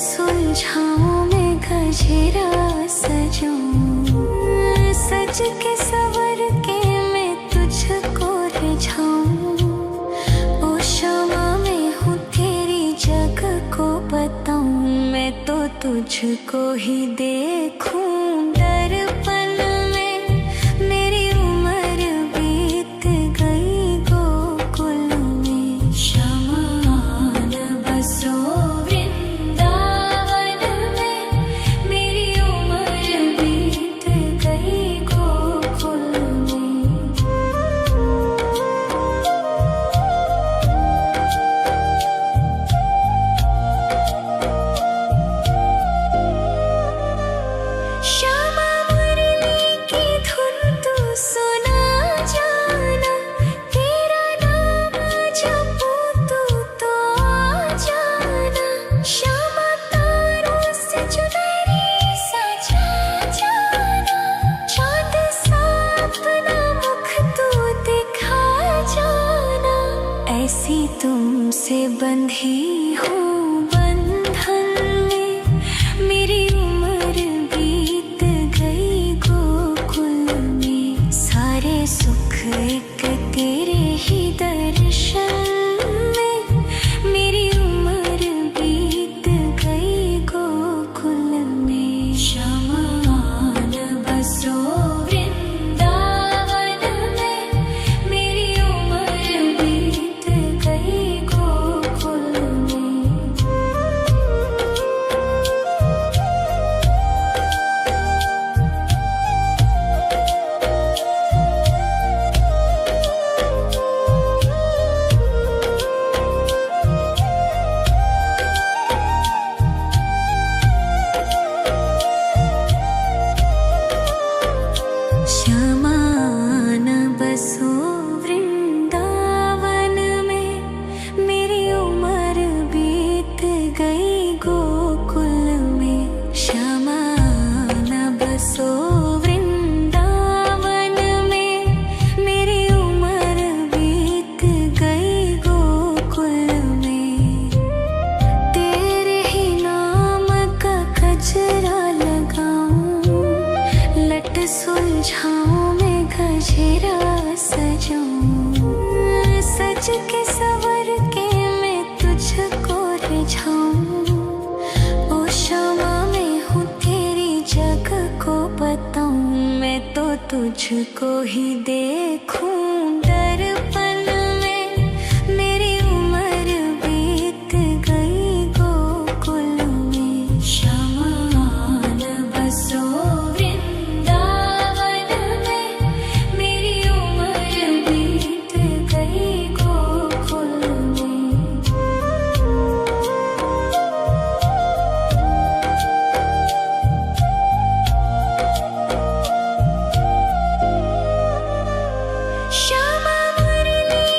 सुलझाऊं मैं गजरा सजाऊं, सज के सवर के मैं तुझको रिझाऊं। ओ शमा मैं हूँ तेरी जग को बताऊं, मैं तो तुझको ही देखूं दर्पण में। मेरी उम्र बीत गई गोकुल में, शमा न बसो ऐसी तुमसे बंधी हूँ बंधन में। मेरी उम्र बीत गई गोकुल में, सारे सुख एक तेरे ही दर्शन में। मेरी उम्र बीत गई गोकुल में, शमा न बसो सुलझाऊं मैं गजरा सजाऊं, सज के सवर के मैं तुझको रिझाऊं। ओ शमा मैं हूँ तेरी जग को बताऊं, मैं तो तुझको ही देखूं दर्पण में। मेरी उम्र बीत गई गोकुल में, शमा न बसो श्यामा मुरली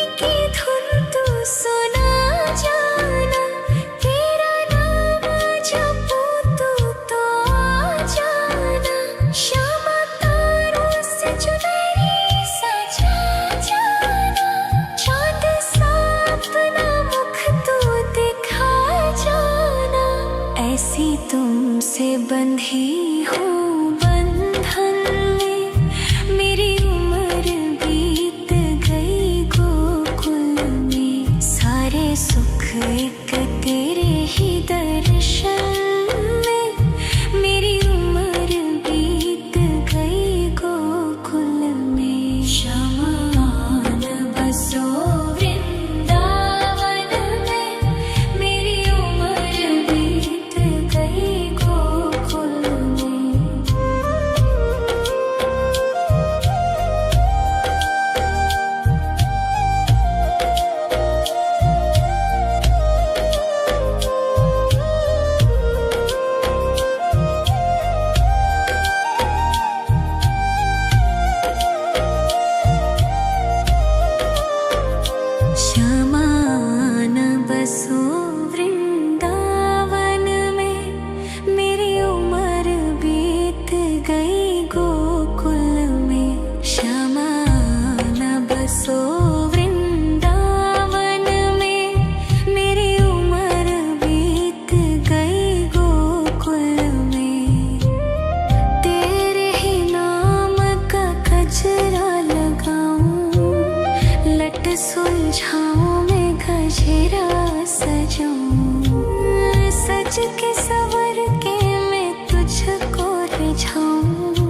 सज के सवर के मैं तुझको रिझाऊं।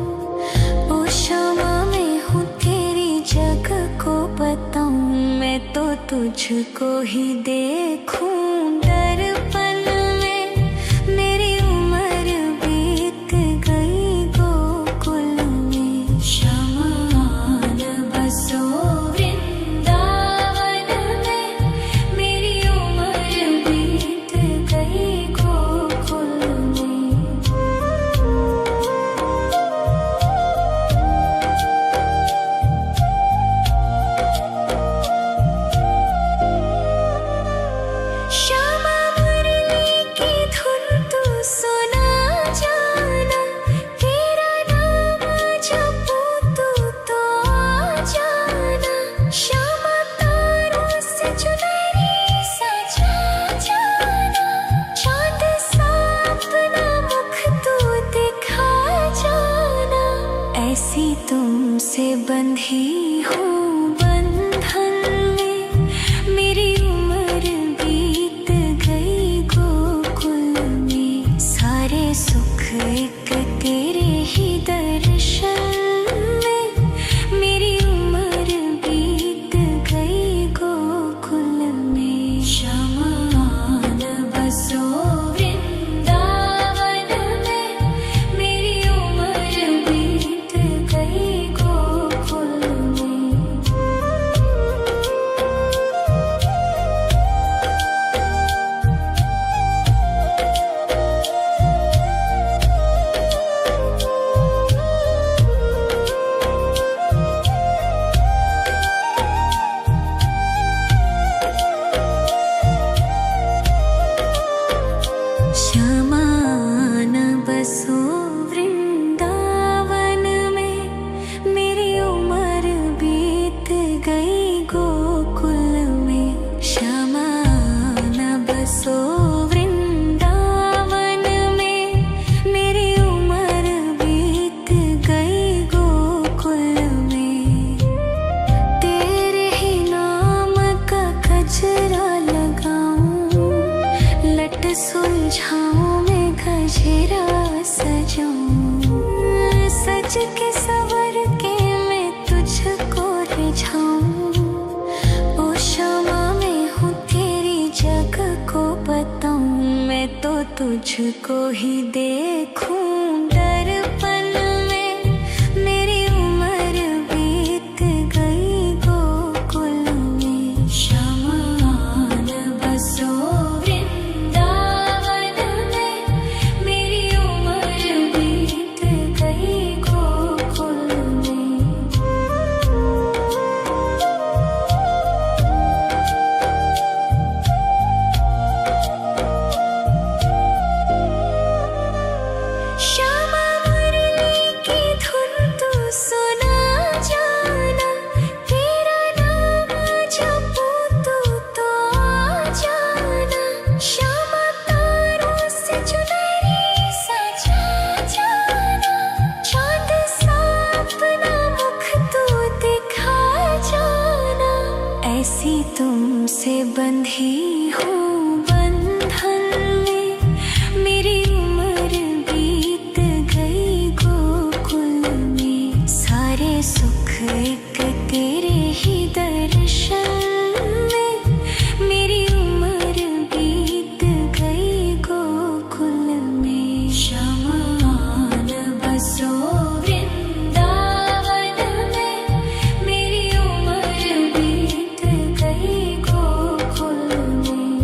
ओ शामा मैं हूँ तेरी जग को बताऊं, मैं तो तुझको ही देखूं दर्पण में। मेरी उम्र बीत गई गोकुल में, श्यामा आन बसो वृंदावन में। मेरी उम्र बीत गई गोकुल में। श्यामा मुरली की धुन तू सुना जाना, तेरा नाम जपूं तो आ जाना। श्यामा तारों से चुनरी सजा जाना, चांद सा अपना मुख तू दिखा जाना। ऐसी तुमसे बंधी हूँ बंधन में, मेरी उम्र बीत गई गोकुल में। सारे सुख एक तेरे ही दर्शन में, मेरी उम्र बीत गई गोकुल में। श्यामा आन बसो वृंदावन में, मेरी उम्र बीत गई गोकुल में। श्यामा आन बसो वृंदावन में, मेरी उम्र बीत गई गोकुल में। श्यामा आन बसो वृंदावन में, मेरी उम्र बीत गई गोकुल में। तेरे ही नाम का गजरा लगाऊं, लट सुलझाऊं मैं गजरा सजाऊं। सज के सवर के मैं तुझको रिझाऊं। ओ शामा मैं हूँ तेरी जग को बताऊं, मैं तो तुझको ही देखूं दर्पण में। मेरी उम्र बीत गई गोकुल में। श्यामा आन बसो वृंदावन में, मेरी उम्र बीत गई गोकुल में। श्यामा मुरली की धुन तू सुना जाना, तेरा नाम जपूं तो आ जाना। श्यामा तारों से चुनरी सजा जाना, चांद सा अपना मुख तू दिखा जाना। ऐसी तुमसे बंधी हूँ बंधन में, मेरी उम्र बीत गई गोकुल में। सारे सुख एक तेरे ही दर्शन में, मेरी उम्र बीत गई गोकुल में। श्यामा आन बसो वृंदावन में, मेरी उम्र बीत गई गोकुल में।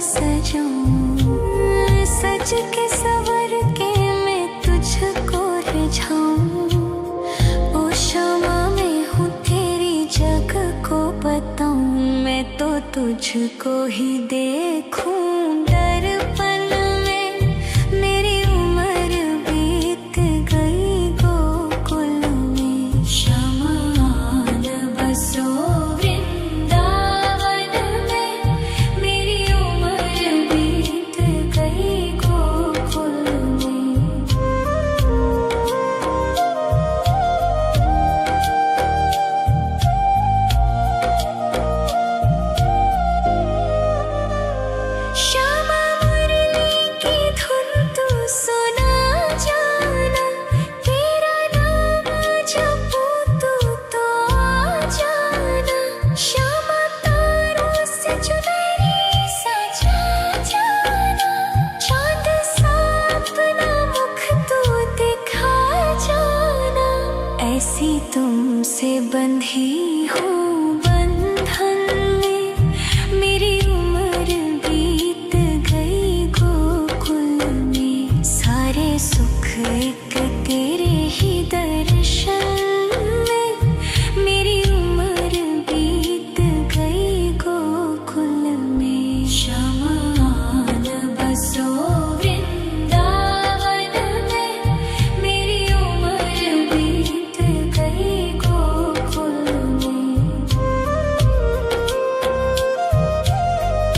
सजाऊं, सज के सवर के मैं तुझको रिझाऊं। ओ क्षमा मैं हूँ तेरी जग को बताऊं, मैं तो तुझको ही देखूं। दर्पण में मेरी उम्र बीत गई गोकुल में, शमान बसो वृंदावन में। मेरी उम्र बीत गई गोकुल में। श्यामा मुरली की धुन तू सुना जाना, तेरा नाम जपूं तू तो आ जाना। श्यामा तारों से चुनरी सजा जाना, चांद सा अपना मुख तू दिखा जाना। ऐसी तुमसे बंधी हूँ बंधन में, मेरी उम्र बीत गई गोकुल में। सारे सुख एक तेरे ही दर्शन में, मेरी उम्र बीत गई गोकुल में। शमान बसो वृंदावन में, मेरी उम्र बीत गई गोकुल में। शमान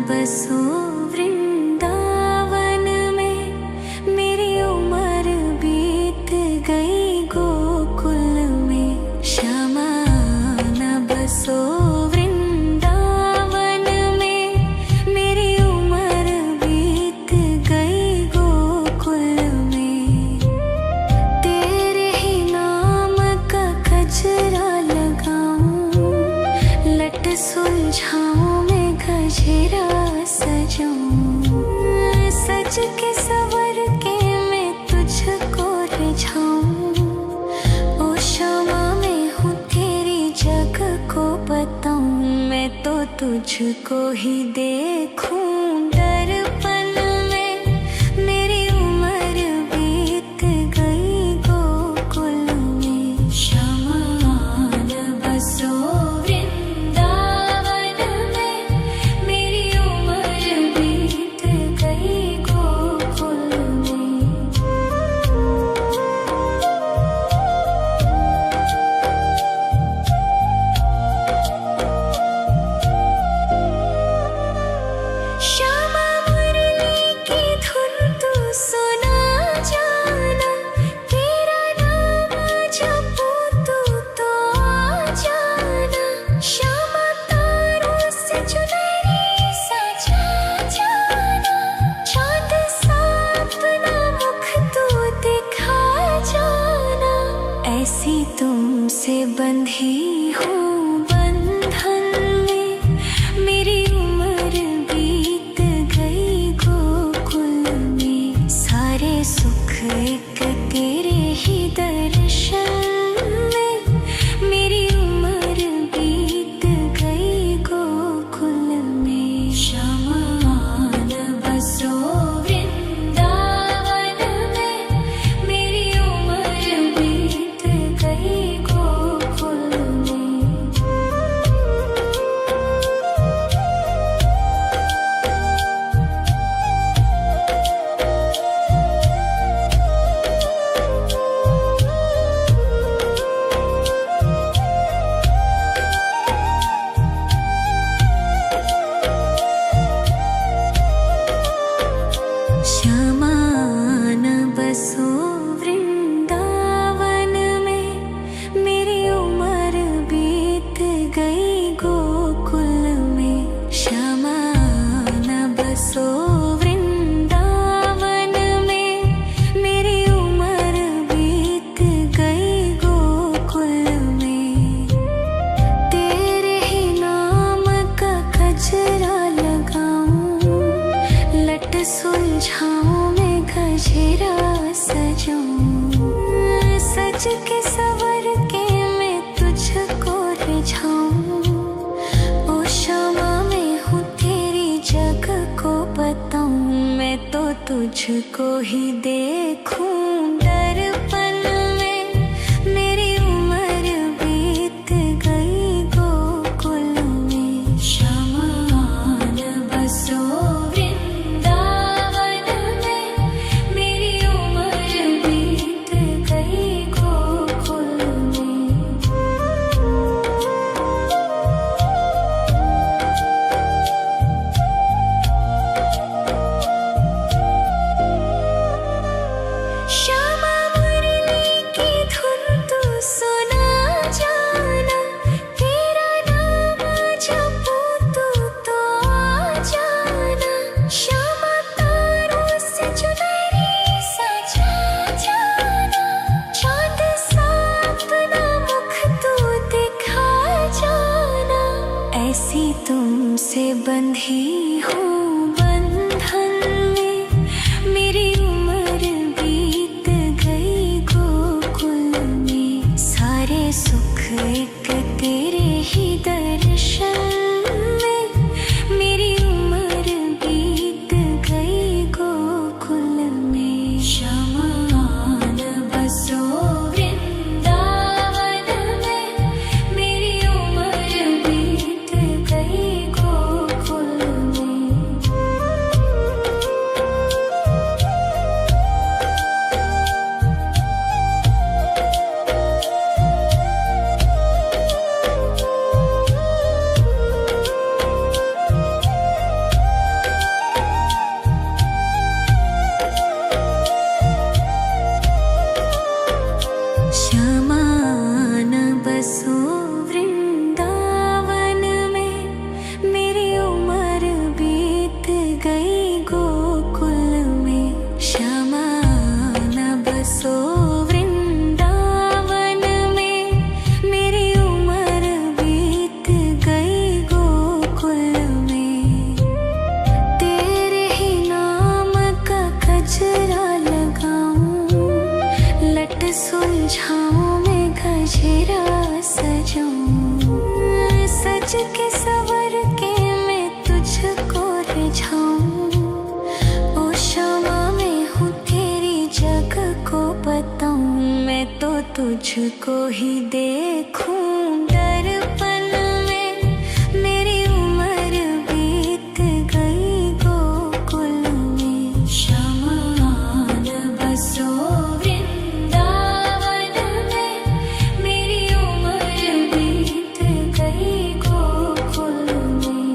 बसो वृंदावन में, मेरी उम्र बीत गई गोकुल में। शमान बसो वृंदावन में, मेरी उम्र बीत गई गोकुल में। तेरे ही नाम का गजरा लगाऊं, लट सुलझाऊं मैं गजरा सजाऊं। सज के सवर के मैं तुझको रिझाऊं। ओ क्षमा मैं हूँ तेरी जग को बताऊं, मैं तो तुझको ही देखूं। दर्पण में मेरी उम्र बीत गई गोकुल में। शमान बसो वृंदावन में, मेरी उम्र बीत गई गोकुल में। श्यामा मुरली जाऊं, सज के सवर के मैं तुझको रिझाऊं। ओ शामा मैं हूँ तेरी जग को बताऊं, मैं तो तुझको ही देखूं दर्पण में। मेरी उम्र बीत गई गोकुल में, श्यामा आन बसो वृंदावन में। मेरी उम्र बीत गई गोकुल में। श्यामा मुरली की धुन तू सुना जाना, तेरा नाम जपूं तू तो आ जाना। श्यामा तारों से चुनरी सजा जाना, चाँद सा अपना मुख तू दिखा जाना। ऐसी तुमसे बंधी हूँ बंधन में, मेरी उम्र बीत गई गोकुल में। सारे सुख एक तेरे ही दर्शन में, मेरी उम्र बीत गई गोकुल में। श्यामा आन बसो वृंदावन में, मेरी उम्र बीत गई गोकुल में। श्यामा आन बसो वृंदावन में, मेरी उम्र बीत गई गोकुल में। श्यामा आन बसो वृंदावन में, मेरी उम्र बीत गई गोकुल में। तेरे ही नाम का गजरा लगाऊं, लट सुलझाऊं मैं गजरा सजाऊं। सज के सवर के मैं तुझको रिझाऊं। ओ शामा मैं हूँ तेरी जग को बताऊं, मैं तो तुझको ही देखूं दर्पण में। मेरी उम्र बीत गई गोकुल में, श्यामा आन बसो वृंदावन में। मेरी उम्र बीत गई गोकुल में।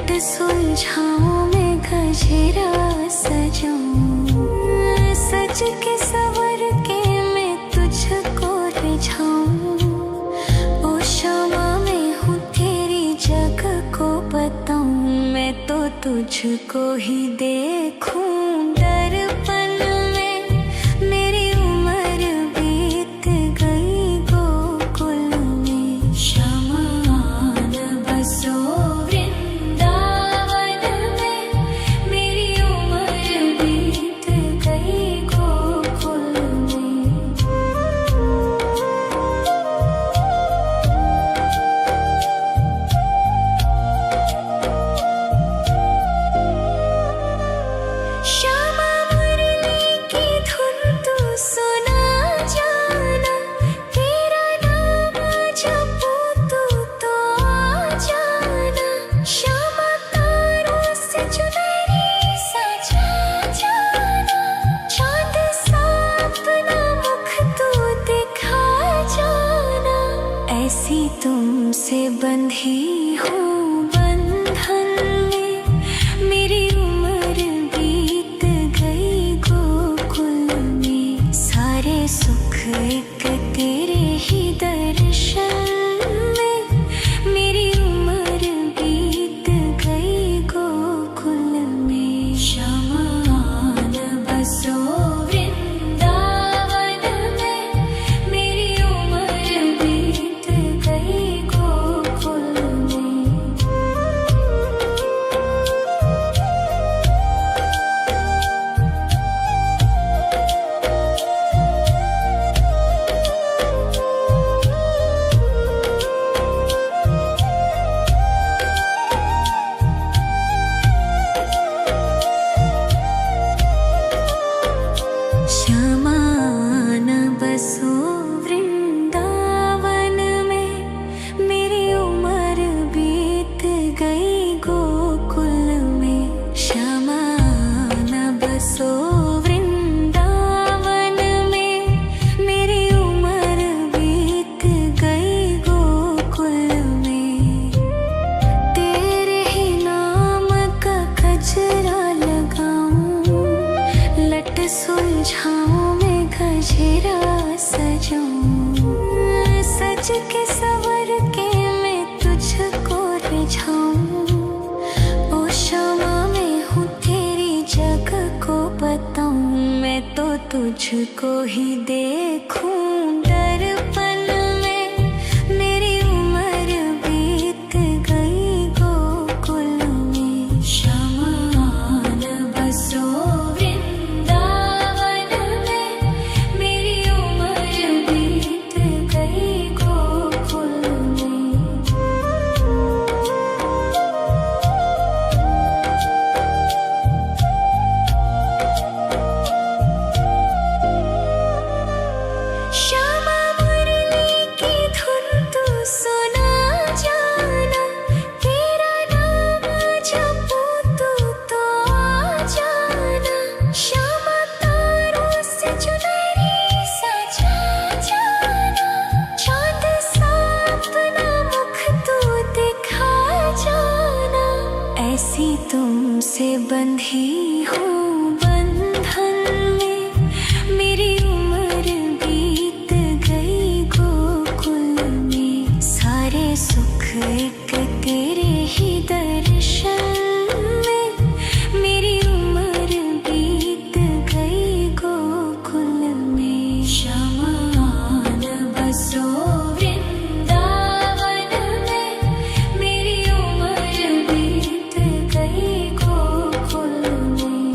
लट सुलझाऊं मैं गजरा सजाऊं, सज के सवर के मैं तुझको रिझाऊं। ओ शामा मैं हूँ तेरी जग को बताऊं, मैं तो तुझको ही देखूं दर्पण में। मेरी उम्र बीत गई गोकुल में, श्यामा आन बसो वृंदावन में। मेरी उम्र बीत गई गोकुल में। श्यामा मुरली की धुन तू सुना जाना, तेरा नाम जपूं तो आ जाना। श्यामा तारों से चुनरी सजा जाना, चांद सा अपना मुख तू दिखा जाना। ऐसी तुमसे बंधी हूँ बंधन में, मेरी उम्र बीत गई गोकुल में। सारे सुख एक तेरे ही दर्शन में, मेरी उम्र बीत गई गोकुल में। श्यामा आन बसो वृंदावन में, मेरी उम्र बीत गई गोकुल में। श्यामा आन बसो वृंदावन में, मेरी उम्र बीत गई गोकुल में। श्यामा आन बसो वृंदावन में, मेरी उम्र बीत गई गोकुल में। तेरे ही नाम का गजरा लगाऊं, लट सुलझाऊं मैं गजरा सजाऊं, सज के सवर के मैं तुझको रिझाऊं। ओ शामा मैं हूँ तेरी जग को बताऊं, मैं तो तुझको ही देखूं दर्पण में। मेरी उम्र बीत गई गोकुल में, श्यामा आन बसो वृंदावन में। मेरी उम्र बीत गई गोकुल में। श्यामा मुरली की धुन तू सुना जाना, तेरा नाम जपूं तो आ जाना। श्यामा तारों से चुनरी सजा जाना, चांद सा अपना मुख तू दिखा जाना। ऐसी तुमसे बंधी हूँ बंधन में, मेरी उम्र बीत गई गोकुल में। सारे सुख एक तेरे ही दर्शन में, मेरी उम्र बीत गई गोकुल में। श्यामा आन बसो वृंदावन में, मेरी उम्र बीत गई गोकुल में।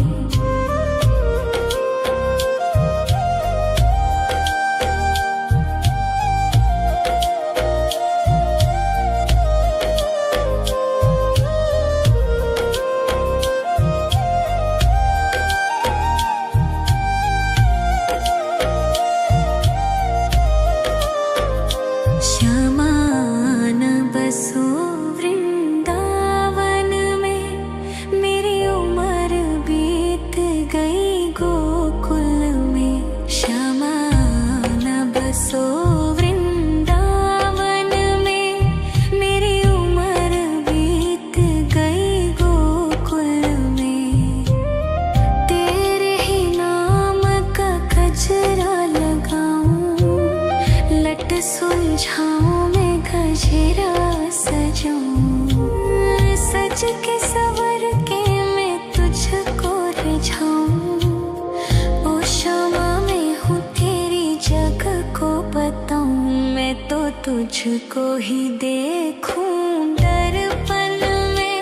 तुझको ही देखूं दर्पण में।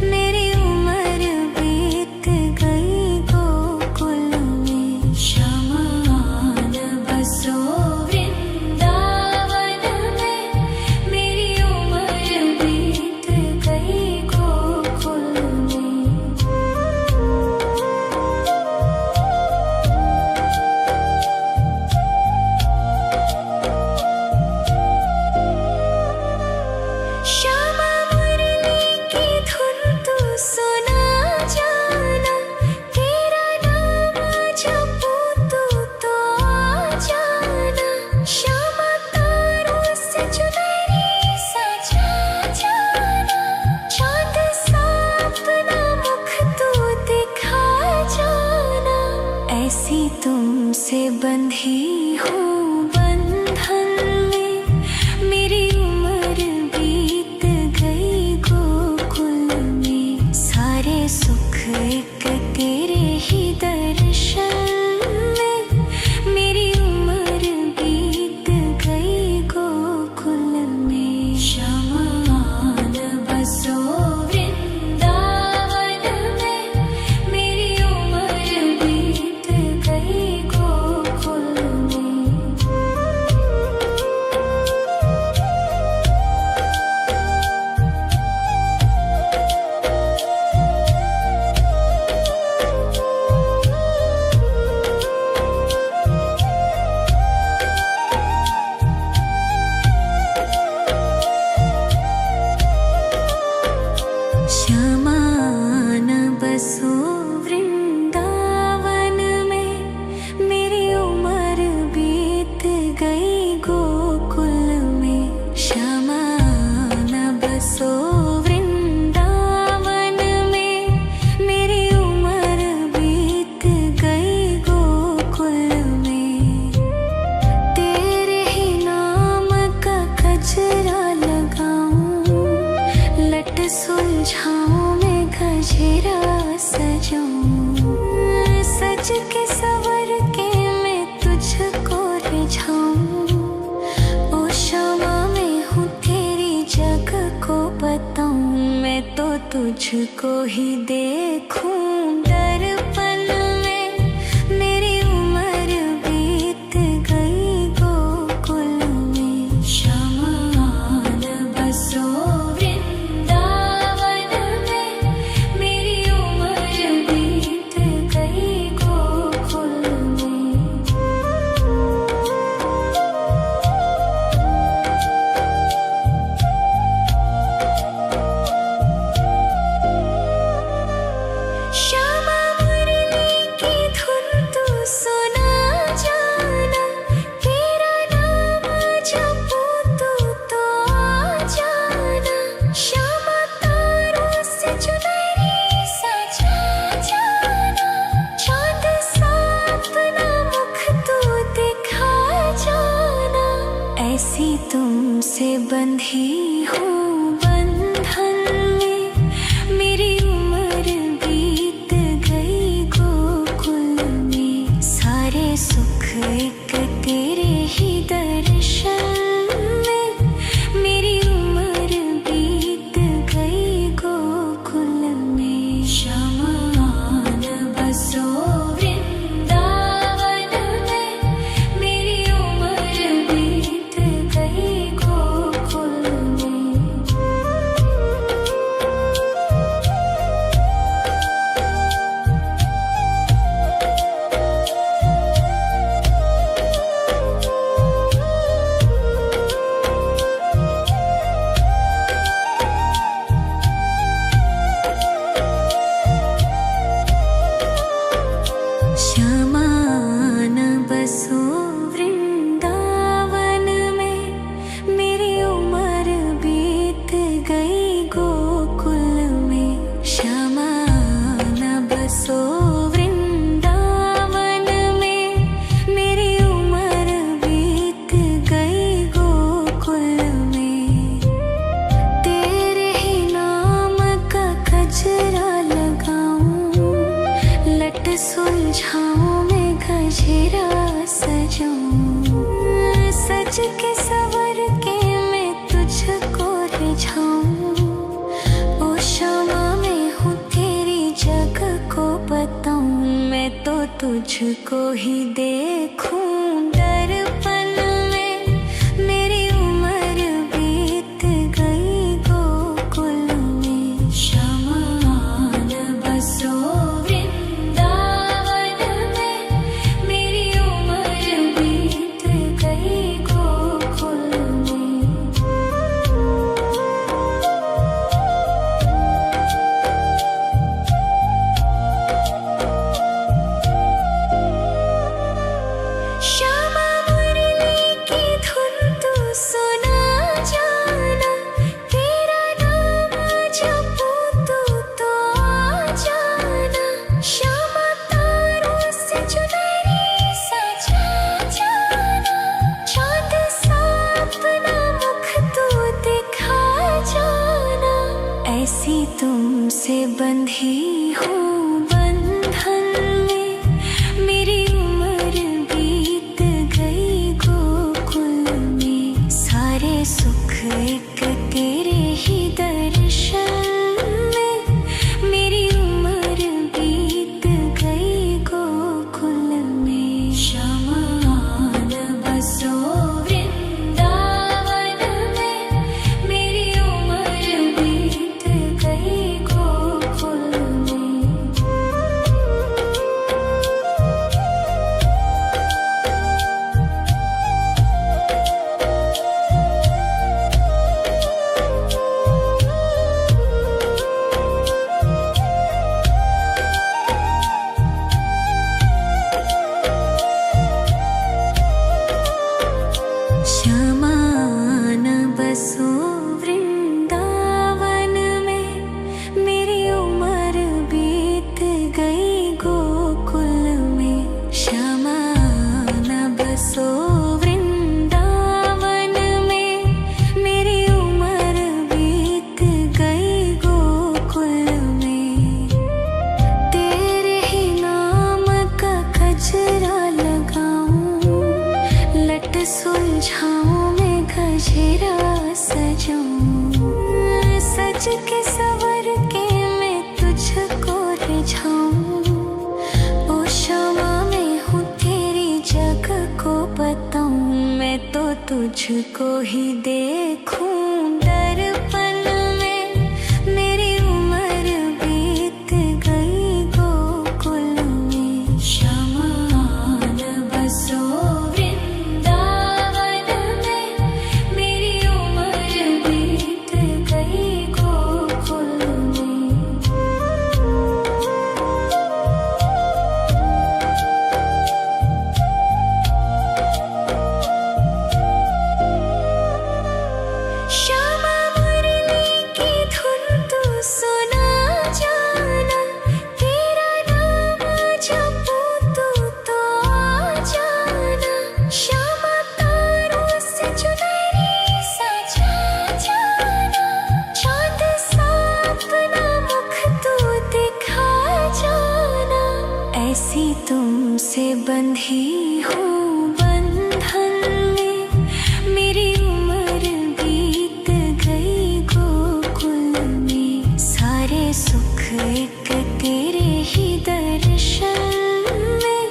मेरी उम्र बीत गई गोकुल में, शमान बसो वृंदावन में। मेरी उम्र बीत गई गोकुल में। श्यामा मुरली की धुन तू सुना जाना, तेरा नाम जपूं तू तो आ जाना। श्यामा तारों से चुनरी सजा जाना, चांद सा अपना मुख तू दिखा जाना। ऐसी तुमसे बंधी हूँ बंधन में, मेरी उम्र बीत गई गोकुल में। सारे सुख एक तेरे ही दर्शन में, मेरी उम्र बीत गई गोकुल में। शमान बसो वृंदावन में, मेरी उम्र बीत गई गोकुल में। श्यामान बसो वृंदावन में, मेरी उम्र बीत गई गोकुल में। श्यामान बसो वृंदावन में, मेरी उम्र बीत गई गोकुल में। तेरे ही नाम का गजरा लगाऊं, लट सुलझाऊं मैं गजरा सजाऊं। सज के सवर के मैं तुझको रिझाऊं। ओ श्यामा मैं हूँ तेरी जग को बताऊं, मैं तो तुझको ही देखूं दर्पण में। मेरी उम्र बीत गई गोकुल में। शमान बसो वृंदावन में, मेरी उम्र बीत गई गोकुल में। श्यामा मुरली की धुन तू सुना जाना, तेरा नाम जपूं तू तो आ जाना। श्यामा तारों से चुनरी सजा जाना, चांद सा अपना मुख तू दिखा जाना। ऐसी तुमसे बंधी हूँ बंधन में, मेरी उम्र बीत गई गोकुल में। सारे सुख एक तेरे ही दर्शन में, मेरी उम्र बीत गई गोकुल में। शमान बसो वृंदावन में, मेरी उम्र बीत गई गोकुल में। श्यामान बसो वृंदावन में, मेरी उम्र बीत गई गोकुल में। श्यामान बसो वृंदावन में, मेरी उम्र बीत गई गोकुल में। तेरे ही नाम का गजरा लगाऊं, लट सुलझाऊं मैं गजरा सजाऊं। सज के सवर के तुझको ही देखूं दर्पण में। मेरी उम्र बीत गई गोकुल में, शमान बसो वृंदावन में। मेरी उम्र बीत गई गोकुल में। श्यामा मुरली की धुन तू सुना जाना, तेरा नाम जपूं तो आ जाना। श्यामा तारों से चुनरी सजा जाना, चाँद सा अपना मुख तू दिखा जाना। ऐसी तुमसे बंधी हूँ बंधन में, मेरी उम्र बीत गई गोकुल में। सारे सुख एक तेरे ही दर्शन में, मेरी उम्र बीत गई गोकुल में। शमान बसो वृंदावन में, मेरी उम्र बीत गई गोकुल में। शमान बसो वृंदावन में, मेरी उम्र बीत गई गोकुल में। शमान बसो वृंदावन में, मेरी उम्र बीत गई गोकुल में। तेरे ही नाम का गजरा लगाऊं, लट सुलझाऊं मैं गजरा सजाऊं। सज के सवर के मैं तुझको रिझाऊं। ओ क्षमा मैं हूँ तेरी जग को बताऊं, मैं तो तुझको ही देखूं दर्पण में। मेरी उम्र बीत गई गोकुल में। शमान बसो वृंदावन में, मेरी उम्र बीत गई गोकुल में। श्यामा मुरली की धुन तू सुना जाना, तेरा नाम जपूं तो आ जाना। श्यामा तारों से चुनरी सजा जाना, चाँद सा अपना मुख तू दिखा जाना। ऐसी तुमसे बंधी हूँ बंधन में, मेरी उम्र बीत गई गोकुल में। सारे सुख एक तेरे ही दर्शन में,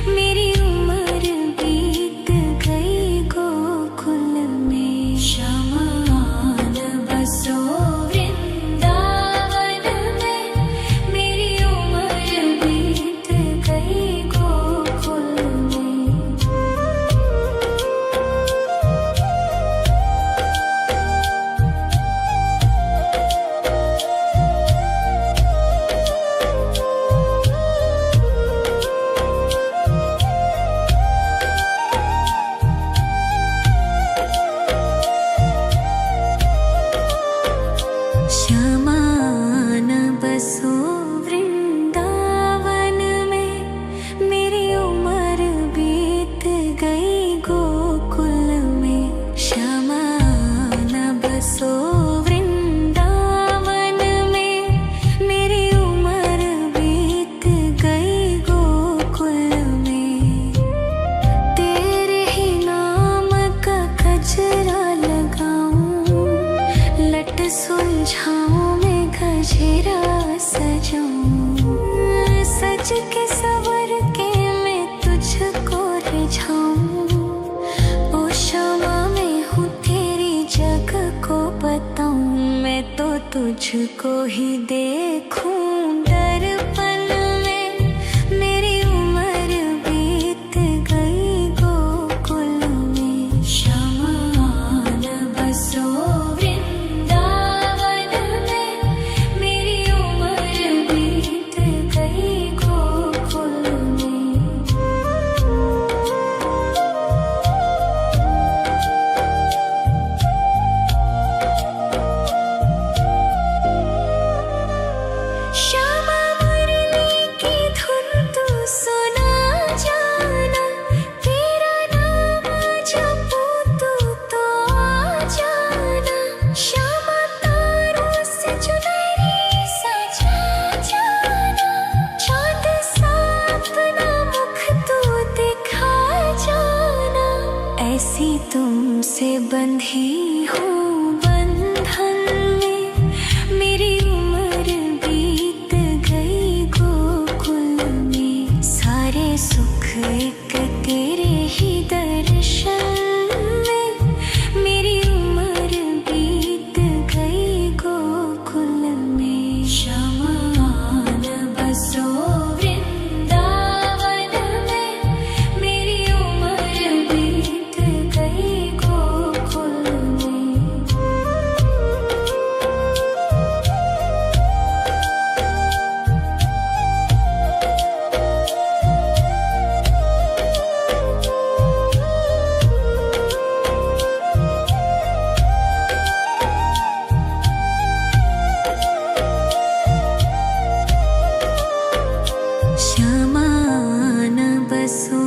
मेरी उम्र बीत गई गोकुल में। शमान बसो वृंदावन में, मेरी उम्र बीत गई गोकुल में। शमान बसो वृंदावन में, मेरी उम्र बीत गई गोकुल में। शमान बसो वृंदावन में, मेरी उम्र बीत गई गोकुल में। तेरे ही नाम का गजरा लगाऊं, लट सुलझाऊं मैं गजरा सजाऊं। सज के सवर के तुझको ही देखूं दर्पण में। मेरी उम्र बीत गई गोकुल में। शमान बसो वृंदावन में। मेरी उम्र बीत गई गोकुल में। श्यामा मुरली की धुन तू सुना जाना। तेरा नाम जपूं तो आ जाना। श्यामा तारों से चुनरी सजा जाना। चांद सा अपना मुख तू दिखा जाना। ऐसी तुमसे बंधी हूँ बंधन में। मेरी उम्र बीत गई गोकुल में। सारे सुख एक तेरे ही दर्शन में। मेरी उम्र बीत गई गोकुल में। शमान बसो वृंदावन में। मेरी उम्र बीत गई गोकुल में। श्यामान बसो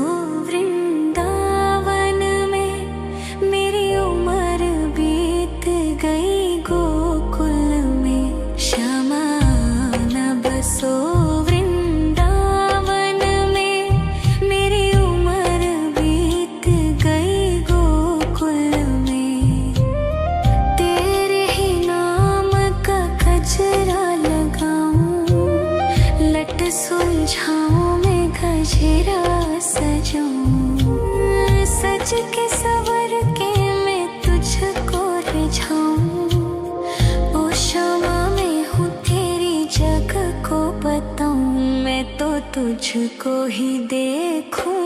वृंदावन में। मेरी उम्र बीत गई गोकुल में। श्यामान बसो वृंदावन में। मेरी उम्र बीत गई गोकुल में। तेरे ही नाम का गजरा लगाऊं। लट सुलझाऊं मैं गजरा सजाऊं। सज के सवर के मैं तुझको रिझाऊं। ओ श्यामा मैं हूँ तेरी जग को बताऊं। मैं तो तुझको ही देखूं